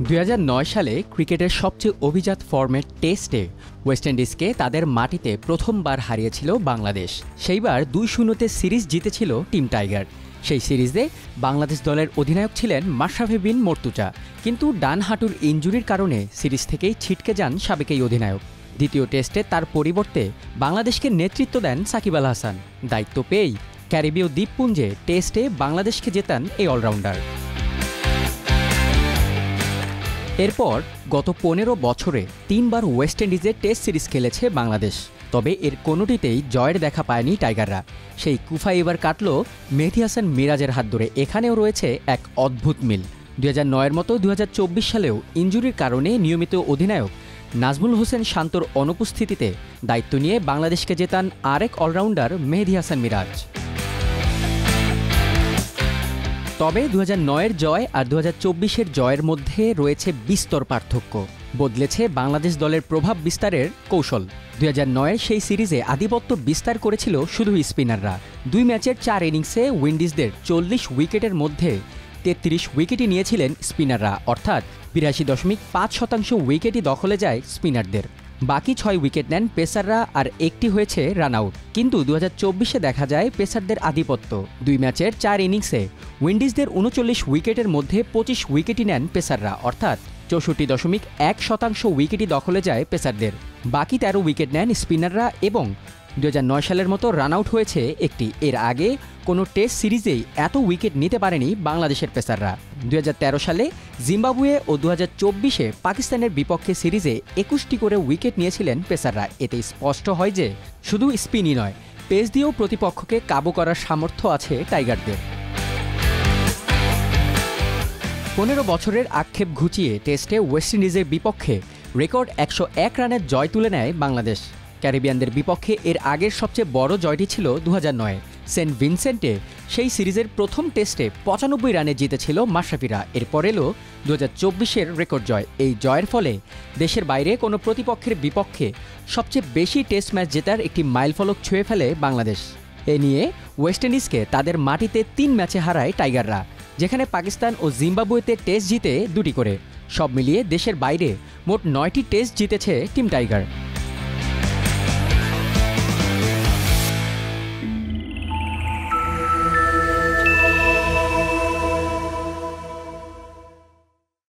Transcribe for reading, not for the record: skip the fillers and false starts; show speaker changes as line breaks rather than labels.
২০০৯ সালে ক্রিকেটের সবচেয়ে অভিজাত ফরম্যাট টেস্টে ওয়েস্ট ইন্ডিজকে তাদের মাটিতে প্রথমবার হারিয়েছিল বাংলাদেশ। সেইবার ২-০তে সিরিজ জিতেছিল টিম টাইগার। সেই সিরিজে বাংলাদেশ দলের অধিনায়ক ছিলেন মাশরাফি বিন মর্তুজা, কিন্তু ডান হাঁটুর ইনজুরির কারণে সিরিজ থেকেই ছিটকে যান সাবেক এই অধিনায়ক। দ্বিতীয় টেস্টে তার পরিবর্তে বাংলাদেশকে নেতৃত্ব দেন সাকিব আল হাসান। দায়িত্ব পেয়েই ক্যারিবীয় দ্বীপপুঞ্জে টেস্টে বাংলাদেশকে জেতান এই অলরাউন্ডার। এরপর গত ১৫ বছরে ৩বার ওয়েস্ট ইন্ডিজে টেস্ট সিরিজ খেলেছে বাংলাদেশ, তবে এর কোনোটিতেই জয়ের দেখা পায়নি টাইগাররা। সেই কুফা এবার কাটল মেহেদী হাসান মিরাজের হাত ধরে। এখানেও রয়েছে এক অদ্ভুত মিল। ২০০৯-এর মতো ২০২৪ সালেও ইনজুরির কারণে নিয়মিত অধিনায়ক নাজমুল হোসেন শান্তর অনুপস্থিতিতে দায়িত্ব নিয়ে বাংলাদেশকে জেতান আরেক অলরাউন্ডার মেহেদী হাসান মিরাজ। তবে ২০০৯-এর জয় আর ২০২৪-এর জয়ের মধ্যে রয়েছে বিস্তর পার্থক্য। বদলেছে বাংলাদেশ দলের প্রভাব বিস্তারের কৌশল। ২০০৯-এর সেই সিরিজে আধিপত্য বিস্তার করেছিল শুধু স্পিনাররা। ২ ম্যাচের ৪ ইনিংসে উইন্ডিজদের ৪০ উইকেটের মধ্যে ৩৩ উইকেটই নিয়েছিলেন স্পিনাররা, অর্থাৎ ৮২.৫% উইকেটই দখলে যায় স্পিনারদের। বাকি ৬ উইকেট নেন পেসাররা আর একটি হয়েছে রান আউট। কিন্তু ২০২৪-এ দেখা যায় পেসারদের আধিপত্য। ২ ম্যাচের ৪ ইনিংসে উইন্ডিজদের ৩৯ উইকেটের মধ্যে ২৫ উইকেটই নেন পেসাররা, অর্থাৎ ৬৪.১% উইকেটই দখলে যায় পেসারদের। বাকি ১৩ উইকেট নেন স্পিনাররা এবং ২০০৯ সালের মতো রান আউট হয়েছে একটি। এর আগে কোনো টেস্ট সিরিজেই এত উইকেট নিতে পারেনি বাংলাদেশের পেসাররা। ২০১৩ সালে জিম্বাবুয়ে ও ২০২৪-এ পাকিস্তানের বিপক্ষে সিরিজে ২১টি করে উইকেট নিয়েছিলেন পেসাররা। এতে স্পষ্ট হয় যে শুধু স্পিনই নয়, পেস দিয়েও প্রতিপক্ষকে কাবু করার সামর্থ্য আছে টাইগারদের। ১৫ বছরের আক্ষেপ ঘুচিয়ে টেস্টে ওয়েস্ট ইন্ডিজের বিপক্ষে রেকর্ড ১০১ রানের জয় তুলে নেয় বাংলাদেশ। ক্যারিবিয়ানদের বিপক্ষে এর আগের সবচেয়ে বড় জয়টি ছিল ২০০৯ সেন্ট ভিনসেন্টে। সেই সিরিজের প্রথম টেস্টে ৯৫ রানে জিতেছিল মাশরাফিরা। এরপর এলো ২০২৪-এর রেকর্ড জয়। এই জয়ের ফলে দেশের বাইরে কোনো প্রতিপক্ষের বিপক্ষে সবচেয়ে বেশি টেস্ট ম্যাচ জেতার একটি মাইলফলক ছুঁয়ে ফেলে বাংলাদেশ। এ নিয়ে ওয়েস্ট ইন্ডিজকে তাদের মাটিতে ৩ ম্যাচে হারায় টাইগাররা, যেখানে পাকিস্তান ও জিম্বাবুয়েতে টেস্ট জিতে ২টি করে। সব মিলিয়ে দেশের বাইরে মোট ৯টি টেস্ট জিতেছে টিম টাইগার।